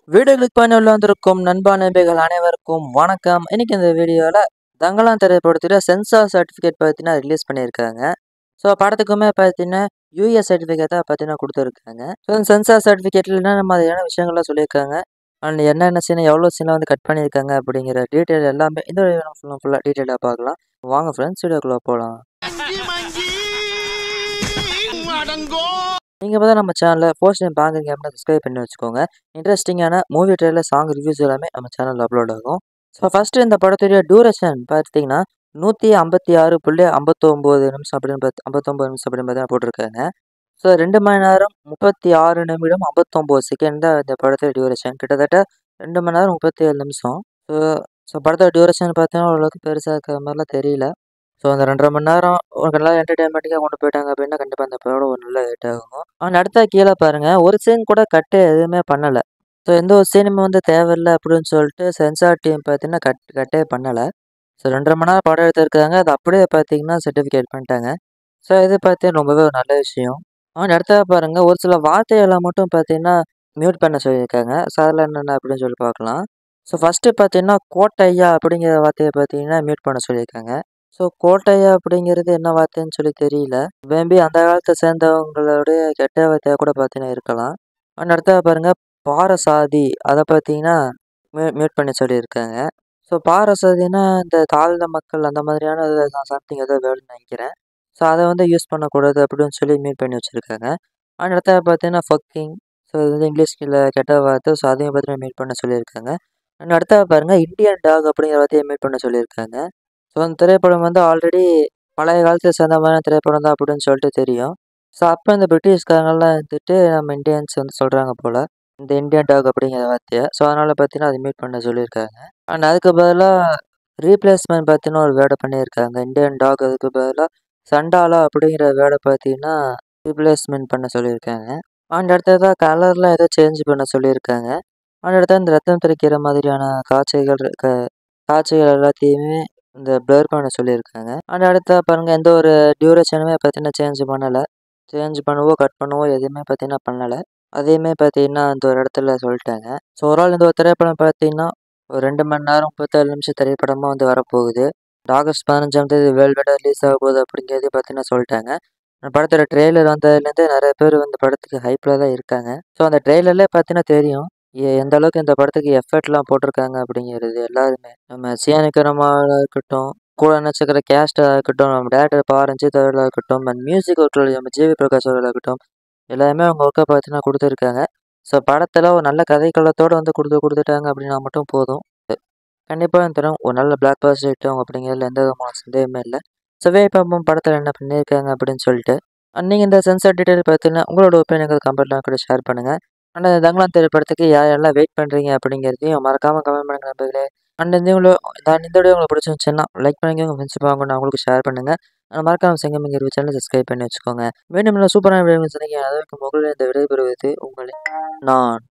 Video click பண்ணி உள்ள வந்திருக்கும் நண்பா நண்பிகள் அனைவருக்கும் வணக்கம். இன்னைக்கு இந்த வீடியோவில் தங்கலான் திரைப்படத்தில் சென்சார் சர்டிஃபிகேட் பார்த்தீங்கன்னா ரிலீஸ் பண்ணியிருக்காங்க. ஸோ படத்துக்குமே பார்த்தீங்கன்னா யூஎஸ் சர்டிஃபிகேட் தான் பார்த்தீங்கன்னா கொடுத்துருக்காங்க. ஸோ சென்சார் சர்டிஃபிகேட்டில் என்ன மாதிரியான விஷயங்கள்லாம் சொல்லியிருக்காங்க அண்ட் என்னென்ன சீனை எவ்வளோ சீனை வந்து கட் பண்ணியிருக்காங்க அப்படிங்கிற டீட்டெயில் எல்லாமே இந்த வீடியோ ஃபுல்லாக டீட்டெயிலாக பார்க்கலாம். வாங்க ஃப்ரெண்ட்ஸ் வீடியோக்குள்ளே போகலாம். நீங்கள் பார்த்தா நம்ம சேனலில் ஃபர்ஸ்ட் டைம் பார்க்குறீங்க அப்படின்னா சப்ஸ்கிரைப் பண்ணி வச்சுக்கோங்க. இன்ட்ரெஸ்டிங்கான மூவி ட்ரெய்லர், சாங் ரிவ்யூஸ் எல்லாமே நம்ம சேனலில் அப்லோட் ஆகும். ஸோ ஃபஸ்ட்டு இந்த படத்துடைய டியூரேஷன் பார்த்தீங்கன்னா 156.59 நிமிஷம் அப்படின்னு 59 நிமிஷம் அப்படின்னு பார்த்தீங்கன்னா போட்டிருக்காங்க. ஸோ 2 மணி நேரம் 36 நிமிடம் 59 செகண்ட் தான் இந்த படத்தோட டியூரேஷன். கிட்டத்தட்ட 2 மணி நேரம் 37 நிமிஷம். ஸோ ஸோ படத்தோட டியூரேஷன் பார்த்தீங்கன்னா ஓரளவுக்கு பெருசாக இருக்கிற மாதிரிலாம் தெரியல. ஸோ அந்த 2.5 மணி நேரம் ஒரு நல்லா என்டர்டைன்மெண்ட்டுக்காக கொண்டு போயிட்டாங்க அப்படின்னா கண்டிப்பாக அந்த படம் ஒரு நல்ல ஹிட் ஆகும். அடுத்த கீழே பாருங்கள், ஒரு சீன் கூட கட்டே எதுவுமே பண்ணலை. ஸோ எந்த ஒரு சீனுமே வந்து தேவையில்லை அப்படின்னு சொல்லிட்டு சென்சார் டீம் பார்த்தீங்கன்னா கட்டே பண்ணலை. ஸோ 2.5 மணி நேரம் படம் எடுத்திருக்காங்க, அது அப்படியே பார்த்தீங்கன்னா சர்டிஃபிகேட் பண்ணிட்டாங்க. ஸோ இது பார்த்தீங்கன்னா ரொம்பவே ஒரு நல்ல விஷயம். அடுத்தது பாருங்கள், ஒரு சில வார்த்தையெல்லாம் மட்டும் பார்த்தீங்கன்னா மியூட் பண்ண சொல்லியிருக்காங்க. ஸோ அதில் என்னென்ன அப்படின்னு சொல்லி பார்க்கலாம். ஸோ ஃபஸ்ட்டு பார்த்தீங்கன்னா கோட்டையா அப்படிங்கிற வார்த்தையை பார்த்தீங்கன்னா மியூட் பண்ண சொல்லியிருக்காங்க. ஸோ கோட்டையா அப்படிங்கிறது என்ன வார்த்தைன்னு சொல்லி தெரியல. மேபி அந்த காலத்தை சேர்ந்தவங்களுடைய கெட்ட வார்த்தையாக கூட பார்த்தீங்கன்னா இருக்கலாம். அடுத்தது பாருங்கள், பாரசாதி அதை பார்த்தீங்கன்னா மியூட் பண்ணி சொல்லியிருக்காங்க. ஸோ பாரசாதினா இந்த தாழ்ந்த மக்கள் அந்த மாதிரியான சம்திங் ஏதோ வேணும்னு நினைக்கிறேன். ஸோ அதை வந்து யூஸ் பண்ணக்கூடாது அப்படின்னு சொல்லி மியூட் பண்ணி வச்சுருக்காங்க. அடுத்தது பார்த்தீங்கன்னா ஃபக்கிங், ஸோ இது வந்து இங்கிலீஷில் கெட்ட வார்த்தை. ஸோ அதையும் பார்த்தீங்கன்னா மியூட் பண்ண சொல்லியிருக்காங்க. அடுத்தது பாருங்கள், இந்தியன் டாக் அப்படிங்கிற வார்த்தையை மியூட் பண்ண சொல்லியிருக்காங்க. ஸோ அந்த திரைப்படம் வந்து ஆல்ரெடி பழைய காலத்தை சேர்ந்த மாதிரியான திரைப்படம் தான் அப்படின்னு சொல்லிட்டு தெரியும். ஸோ அப்போ இந்த பிரிட்டிஷ்காரங்கள்லாம் இருந்துட்டு நம்ம இந்தியன்ஸ் வந்து சொல்கிறாங்க போல் இந்த இந்தியன் டாக் அப்படிங்கிற வார்த்தையை. ஸோ அதனால் பார்த்தீங்கன்னா அது மீட் பண்ண சொல்லியிருக்காங்க. அண்ட் அதுக்கு பதிலாக ரீப்ளேஸ்மெண்ட் பார்த்தீங்கன்னா ஒரு வேர்டை பண்ணியிருக்காங்க. இந்தியன் டாக் அதுக்கு பதிலாக சண்டாலா அப்படிங்கிற வேர்டை பார்த்தீங்கன்னா ரீப்ளேஸ்மெண்ட் பண்ண சொல்லியிருக்காங்க. அடுத்ததாக கலரில் ஏதோ சேஞ்ச் பண்ண சொல்லியிருக்காங்க. அடுத்தது இந்த ரத்தம் தெரிக்கிற மாதிரியான காட்சிகள் எல்லாத்தையுமே இந்த ப்ளர் பண்ண சொல்லியிருக்காங்க. அடுத்தா பாருங்கள், எந்த ஒரு டியூரேஷனுமே பார்த்தீங்கன்னா சேஞ்ச் பண்ணலை. சேஞ்ச் பண்ணவோ கட் பண்ணவோ எதுவுமே பார்த்தீங்கன்னா பண்ணலை. அதையுமே பார்த்தீங்கன்னா அந்த ஒரு இடத்துல சொல்லிட்டாங்க. ஸோ ஓவரால் இந்த ஒரு திரைப்படம் பார்த்தீங்கன்னா ஒரு 2 மணி நேரம் 37 நிமிஷம் திரைப்படமாக வந்து வரப்போகுது. ஆகஸ்ட் 15ஆம் தேதி வேர்ல்டு வைடாக ரிலீஸ் ஆக போகுது அப்படிங்கிறது பார்த்தீங்கன்னா சொல்லிட்டாங்க. அந்த படத்தோட ட்ரெய்லர் வந்ததுலேருந்து நிறைய பேர் வந்து படத்துக்கு ஹைப்பில் தான் இருக்காங்க. ஸோ அந்த ட்ரெய்லர்லேயே பார்த்தீங்கன்னா தெரியும் எந்த அளவுக்கு இந்த படத்துக்கு எஃபர்ட்லாம் போட்டிருக்காங்க அப்படிங்கிறது. எல்லாருமே நம்ம சியானிக்கரமாக இருக்கட்டும், கூட நடிச்சிருக்கிற கேஸ்டாக இருக்கட்டும், நம்ம டேரக்டர் பா ரஞ்சித் அவர்களாக இருக்கட்டும், அண்ட் மியூசிக் ஒர்க்கில் நம்ம ஜிவி பிரகாஷ் அவர்களாக இருக்கட்டும், எல்லாருமே அவங்க ஒர்க்கை பார்த்தீங்கன்னா கொடுத்துருக்காங்க. ஸோ படத்தில் ஒரு நல்ல கதைக்களத்தோடு வந்து கொடுத்துட்டாங்க அப்படின்னா மட்டும் போதும். கண்டிப்பாக தரும் ஒரு நல்ல பிளாக் பாஸ்டர் ஹிட் அப்படிங்கிறதுல எந்த விதமான சந்தேகமே இல்லை. ஸோ பார்ப்போம் படத்தில் என்ன பண்ணியிருக்காங்க அப்படின்னு சொல்லிட்டு. நீங்கள் இந்த சென்சார் டீட்டெயில் பார்த்தீங்கன்னா உங்களோட ஒப்பீனியன் கமெண்ட்லாம் கூட ஷேர் பண்ணுங்கள். அந்த தங்கலான் திரைப்படத்துக்கு யாரெல்லாம் வெயிட் பண்ணுறீங்க அப்படிங்கிறதையும் மறக்காமல் கமெண்ட் பண்ணுங்க நண்பர்களே. இந்த வீடியோ உங்களுக்கு பிடிச்சிருந்துச்சுன்னா லைக் பண்ணிங்க, உங்கள் ஃப்ரெண்ட்ஸ் வாங்க அவங்களுக்கு ஷேர் பண்ணுங்கள். மறக்காம சிங்கமிங்க சேனல் சப்ஸ்கிரைப் பண்ணி வச்சுக்கோங்க. மீண்டும் சூப்பரான வீடியோ சொன்னீங்க. அதற்கு முகலில் இந்த விடைபெறுவது உங்களை நான்.